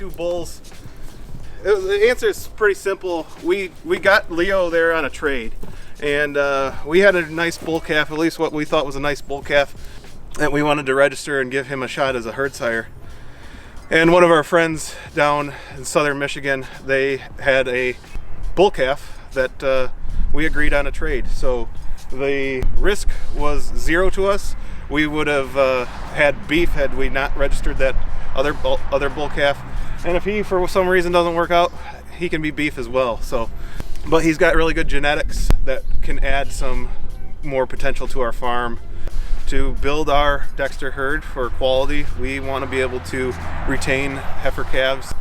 two bulls. The answer is pretty simple. We got Leo there on a trade, and we had a nice bull calf, at least what we thought was a nice bull calf, that we wanted to register and give him a shot as a herd sire. And one of our friends down in southern Michigan, they had a bull calf that we agreed on a trade. So the risk was zero to us. We would have had beef had we not registered that other bull calf. And if he, for some reason, doesn't work out, he can be beef as well. So, but he's got really good genetics that can add some more potential to our farm. To build our Dexter herd for quality, we want to be able to retain heifer calves.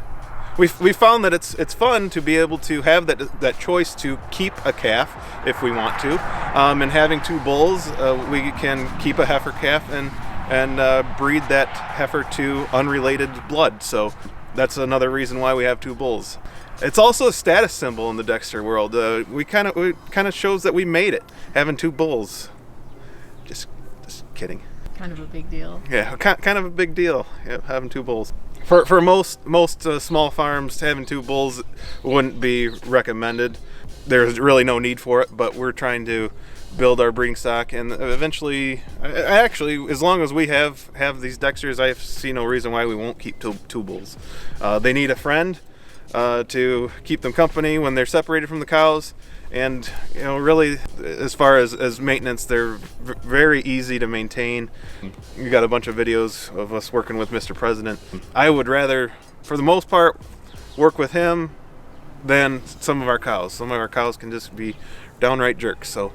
We found that it's fun to be able to have that choice to keep a calf if we want to, and having two bulls, we can keep a heifer calf and breed that heifer to unrelated blood. So that's another reason why we have two bulls. It's also a status symbol in the Dexter world. We kind of shows that we made it having two bulls. Just kidding. Kind of a big deal. Yeah, kind of a big deal. Yeah, having two bulls. For most small farms, having two bulls wouldn't be recommended. There's really no need for it, but we're trying to build our breeding stock, and eventually, actually, as long as we have these Dexters, I see no reason why we won't keep two bulls. They need a friend to keep them company when they're separated from the cows. And really, as far as maintenance, they're very easy to maintain. You got a bunch of videos of us working with Mr. President. I would rather, for the most part, work with him than some of our cows. Some of our cows can just be downright jerks. So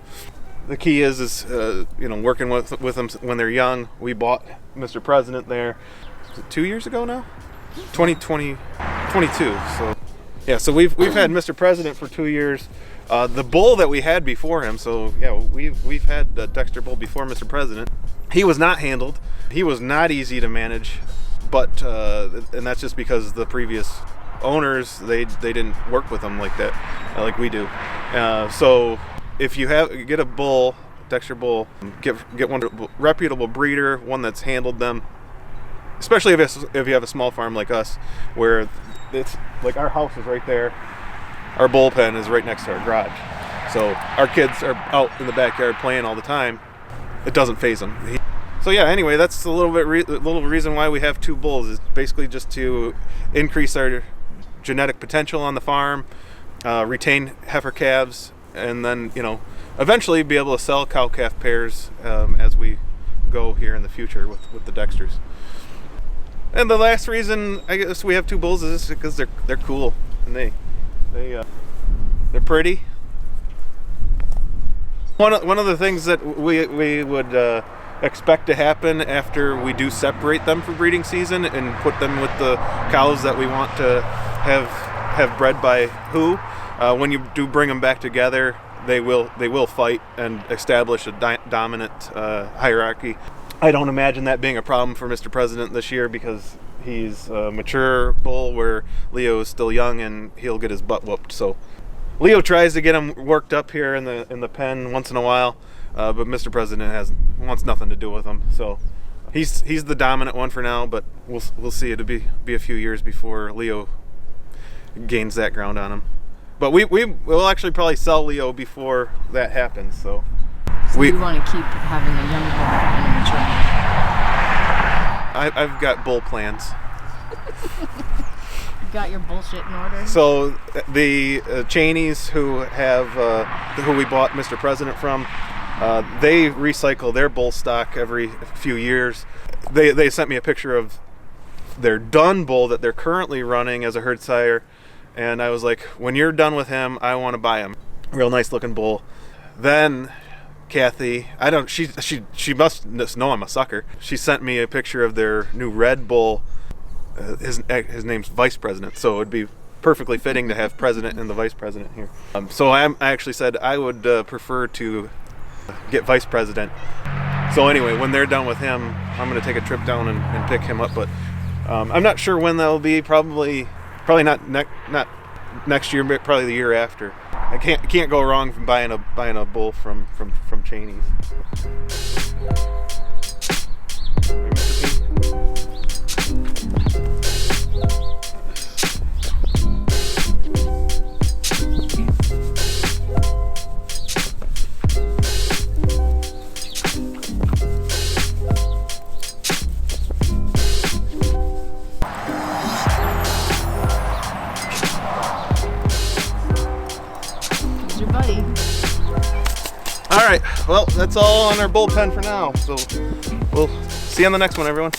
the key is working with them when they're young. We bought Mr. President there 2 years ago now, 2022. So yeah, so we've had Mr. President for 2 years. The bull that we had before him, so yeah, we've had the Dexter bull before Mr. President. He was not handled. He was not easy to manage, but and that's just because the previous owners they didn't work with him like that, like we do. So if you get a bull, Dexter bull, get one reputable breeder, one that's handled them. Especially if you have a small farm like us, where it's like our house is right there. Our bullpen is right next to our garage. So our kids are out in the backyard playing all the time. It doesn't faze them. So yeah, anyway, that's a little reason why we have two bulls. Is basically just to increase our genetic potential on the farm, retain heifer calves, and then eventually be able to sell cow-calf pairs as we go here in the future with the Dexters. And the last reason I guess we have two bulls is because they're cool and they're pretty. One of the things that we would expect to happen after we do separate them for breeding season and put them with the cows that we want to have bred by when you do bring them back together, they will fight and establish a dominant hierarchy. I don't imagine that being a problem for Mr. President this year because he's a mature bull where Leo is still young and he'll get his butt whooped. So Leo tries to get him worked up here in the pen once in a while, but Mr. President wants nothing to do with him. So he's the dominant one for now, but we'll see. It'll be a few years before Leo gains that ground on him. But we'll actually probably sell Leo before that happens. So we want to keep having a young bull and a mature one. I've got bull plans. You got your bullshit in order? So the Cheneys who we bought Mr. President from, they recycle their bull stock every few years. They sent me a picture of their done bull that they're currently running as a herd sire, and I was like, when you're done with him, I want to buy him. Real nice looking bull. Then Kathy, she must know I'm a sucker. She sent me a picture of their new red bull. His name's Vice President, so it would be perfectly fitting to have President and the Vice President here. So I actually said I would prefer to get Vice President. So anyway, when they're done with him, I'm going to take a trip down and pick him up. But I'm not sure when that'll be. Probably not next year, but probably the year after. I can't go wrong from buying a bull from Cheneys. All right, well, that's all on our bullpen for now. So we'll see you on the next one, everyone.